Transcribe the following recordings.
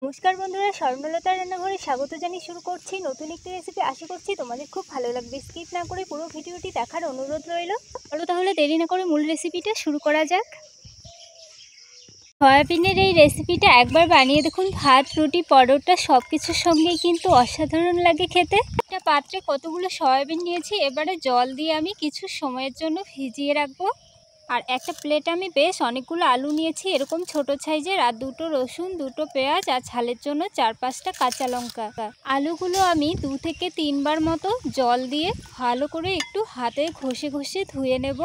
নমস্কার বন্ধুরা, স্বর্ণলতা রান্নাঘরে স্বাগত জানিয়ে শুরু করছি নতুন একটি রেসিপি। আশা করছি তোমাদের খুব ভালো লাগবে। স্কিপ না করে পুরো ভিডিওটি দেখার অনুরোধ রইল। চলো তাহলে দেরি না করে মূল রেসিপিটা শুরু করা যাক। সয়াবিনের এই রেসিপিটা একবার বানিয়ে দেখুন, ভাত, রুটি, পরোটা সব কিছুর সঙ্গেই কিন্তু অসাধারণ লাগে খেতে। একটা পাত্রে কতগুলো সয়াবিন নিয়েছি, এবারে জল দিয়ে আমি কিছু সময়ের জন্য ভিজিয়ে রাখবো। আর একটা প্লেটে আমি বেশ অনেকগুলো আলু নিয়েছি, এরকম ছোট সাইজের, আর দুটো রসুন, দুটো পেঁয়াজ, আর ঝালের জন্য 4-5টা কাঁচা লঙ্কা। আলুগুলো আমি 2 থেকে 3 বার মতো জল দিয়ে ভালো করে একটু হাতে ঘষে ঘষে ধুয়ে নেব।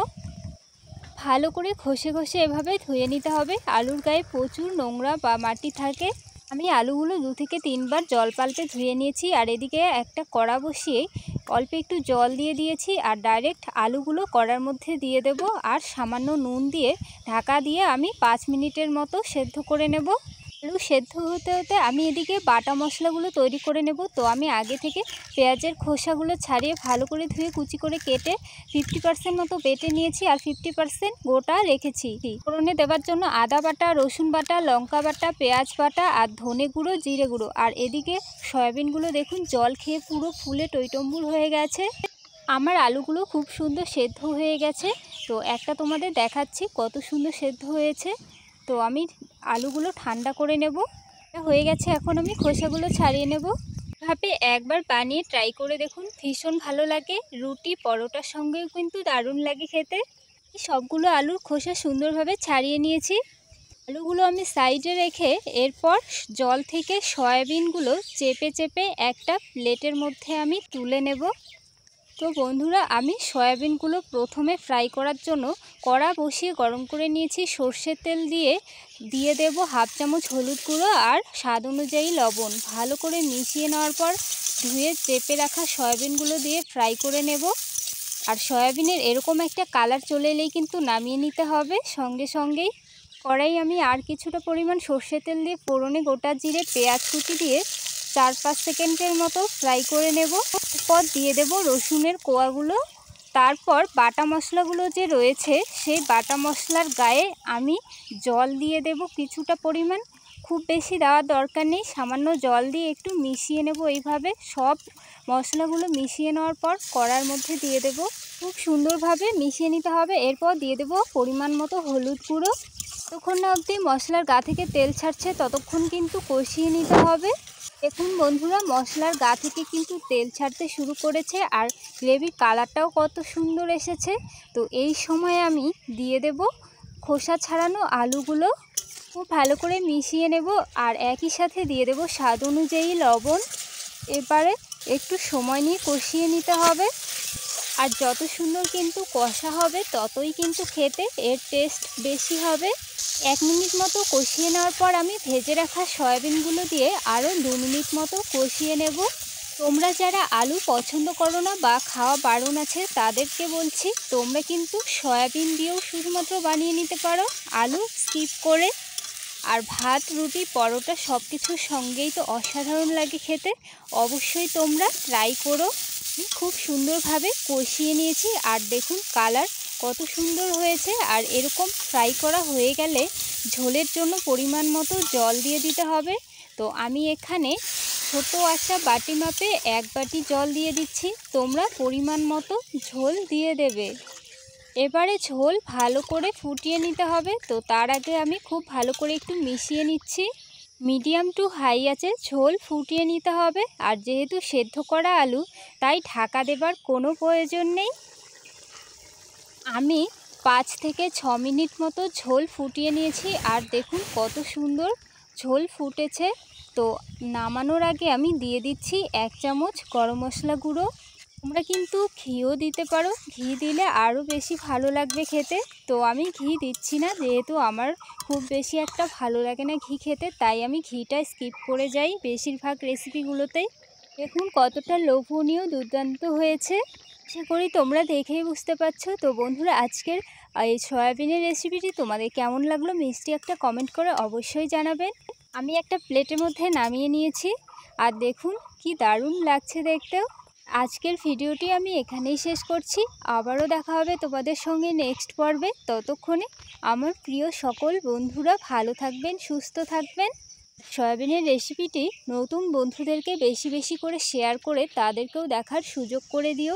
ভালো করে ঘষে ঘষে এভাবে ধুয়ে নিতে হবে। আলুর গায়ে প্রচুর নোংরা বা মাটি থাকে। আমি আলুগুলো 2 থেকে 3 বার জল পাল্টে ধুয়ে নিয়েছি। আর এদিকে একটা কড়া বসিয়ে অল্প একটু জল দিয়ে দিয়েছি, আর ডাইরেক্ট আলুগুলো কড়ার মধ্যে দিয়ে দেব। আর সামান্য নুন দিয়ে ঢাকা দিয়ে আমি 5 মিনিটের মতো সেদ্ধ করে নেব। আলু সেদ্ধ হতে হতে আমি এদিকে বাটা মশলাগুলো তৈরি করে নেব। তো আমি আগে থেকে পেঁয়াজের খোসাগুলো ছাড়িয়ে ভালো করে ধুয়ে কুচি করে কেটে 50% মতো বেটে নিয়েছি, আর 50% গোটা রেখেছি। ফোড়নে দেওয়ার জন্য আদা বাটা, রসুন বাটা, লঙ্কা বাটা, পেঁয়াজ বাটা, আর ধনে গুঁড়ো, জিরে গুঁড়ো। আর এদিকে সয়াবিনগুলো দেখুন জল খেয়ে পুরো ফুলে টইটম্বুর হয়ে গেছে। আমার আলুগুলো খুব সুন্দর সেদ্ধ হয়ে গেছে। তো একটা তোমাদের দেখাচ্ছি কত সুন্দর সেদ্ধ হয়েছে। তো আমি আলুগুলো ঠান্ডা করে নেব। হয়ে গেছে, এখন আমি খোসাগুলো ছাড়িয়ে নেব। এভাবে একবার বানিয়ে ট্রাই করে দেখুন, ভীষণ ভালো লাগে। রুটি, পরোটার সঙ্গেও কিন্তু দারুণ লাগে খেতে। সবগুলো আলুর খোসা সুন্দরভাবে ছাড়িয়ে নিয়েছি। আলুগুলো আমি সাইডে রেখে এরপর জল থেকে সয়াবিনগুলো চেপে চেপে একটা প্লেটের মধ্যে আমি তুলে নেব। তো বন্ধুরা, আমি সয়াবিনগুলো প্রথমে ফ্রাই করার জন্য কড়া বসিয়ে গরম করে নিয়েছি। সর্ষের তেল দিয়ে দেব 1/2 চামচ হলুদ গুঁড়ো আর স্বাদ অনুযায়ী লবণ। ভালো করে মিশিয়ে নেওয়ার পর ধুয়ে চেপে রাখা সয়াবিনগুলো দিয়ে ফ্রাই করে নেব। আর সয়াবিনের এরকম একটা কালার চলে এলেই কিন্তু নামিয়ে নিতে হবে সঙ্গে সঙ্গেই। কড়াই আমি আর কিছুটা পরিমাণ সর্ষের তেল দিয়ে ফোড়নে গোটা জিরে, পেঁয়াজ কুচি দিয়ে 4-5 সেকেন্ডের মতো ফ্রাই করে নেব। এরপর দিয়ে দেব রসুনের কোয়াগুলো। তারপর বাটা মশলাগুলো যে রয়েছে সেই বাটা মশলার গায়ে আমি জল দিয়ে দেব কিছুটা পরিমাণ। খুব বেশি দেওয়ার দরকার নেই, সামান্য জল দিয়ে একটু মিশিয়ে নেব। এইভাবে সব মশলাগুলো মিশিয়ে নেওয়ার পর কড়ার মধ্যে দিয়ে দেব। খুব সুন্দরভাবে মিশিয়ে নিতে হবে। এরপর দিয়ে দেব পরিমাণ মতো হলুদ গুঁড়ো। যতক্ষণ না অবধি মশলার গা থেকে তেল ছাড়ছে ততক্ষণ কিন্তু কষিয়ে নিতে হবে। দেখুন বন্ধুরা, মশলার গা থেকে কিন্তু তেল ছাড়তে শুরু করেছে, আর গ্রেভির কালারটাও কত সুন্দর এসেছে। তো এই সময় আমি দিয়ে দেব খোসা ছাড়ানো আলুগুলো। খুব ভালো করে মিশিয়ে নেব, আর একই সাথে দিয়ে দেব স্বাদ অনুযায়ী লবণ। এবারে একটু সময় নিয়ে কষিয়ে নিতে হবে। আর যত সুন্দর কিন্তু কষা হবে ততই কিন্তু খেতে এর টেস্ট বেশি হবে। 1 মিনিট মতো কষিয়ে নেওয়ার পর আমি ভেজে রাখা সয়াবিনগুলো দিয়ে আরও 2 মিনিট মতো কষিয়ে নেব। তোমরা যারা আলু পছন্দ করো না বা খাওয়া বারণ আছে তাদেরকে বলছি, তোমরা কিন্তু সয়াবিন দিয়েও শুধুমাত্র বানিয়ে নিতে পারো, আলু স্কিপ করে। আর ভাত, রুটি, পরোটা সব কিছুর সঙ্গেই তো অসাধারণ লাগে খেতে। অবশ্যই তোমরা ট্রাই করো। আমি খুব সুন্দরভাবে কষিয়ে নিয়েছি, আর দেখুন কালার কত সুন্দর হয়েছে। আর এরকম ফ্রাই করা হয়ে গেলে ঝোলের জন্য পরিমাণ মতো জল দিয়ে দিতে হবে। তো আমি এখানে ছোট একটা বাটি মাপে 1 বাটি জল দিয়ে দিচ্ছি। তোমরা পরিমাণ মতো ঝোল দিয়ে দেবে। এবারে ঝোল ভালো করে ফুটিয়ে নিতে হবে। তো তার আগে আমি খুব ভালো করে একটু মিশিয়ে নিচ্ছি। মিডিয়াম টু হাই আছে ঝোল ফুটিয়ে নিতে হবে। আর যেহেতু সেদ্ধ করা আলু, তাই ঢাকা দেবার কোনো প্রয়োজন নেই। আমি 5 থেকে 6 মিনিট মতো ঝোল ফুটিয়ে নিয়েছি, আর দেখুন কত সুন্দর ঝোল ফুটেছে। তো নামানোর আগে আমি দিয়ে দিচ্ছি 1 চামচ গরম মশলা গুঁড়ো। তোমরা কিন্তু ঘিও দিতে পারো, ঘি দিলে আরও বেশি ভালো লাগবে খেতে। তো আমি ঘি দিচ্ছি না, যেহেতু আমার খুব বেশি একটা ভালো লাগে না ঘি খেতে, তাই আমি ঘিটা স্কিপ করে যাই বেশিরভাগ রেসিপিগুলোতেই। দেখুন কতটা লোভনীয়, দুর্দান্ত হয়েছে। আশা করি তোমরা দেখেই বুঝতে পারছো। তো বন্ধুরা, আজকের এই সয়াবিনের রেসিপিটি তোমাদের কেমন লাগলো মিষ্টি একটা কমেন্ট করে অবশ্যই জানাবেন। আমি একটা প্লেটের মধ্যে নামিয়ে নিয়েছি, আর দেখুন কি দারুণ লাগছে দেখতেও। আজকের ভিডিওটি আমি এখানেই শেষ করছি। আবারও দেখা হবে তোমাদের সঙ্গে নেক্সট পর্বে। ততক্ষণে আমার প্রিয় সকল বন্ধুরা ভালো থাকবেন, সুস্থ থাকবেন। সয়াবিনের রেসিপিটি নতুন বন্ধুদেরকে বেশি বেশি করে শেয়ার করে তাদেরকেও দেখার সুযোগ করে দিও।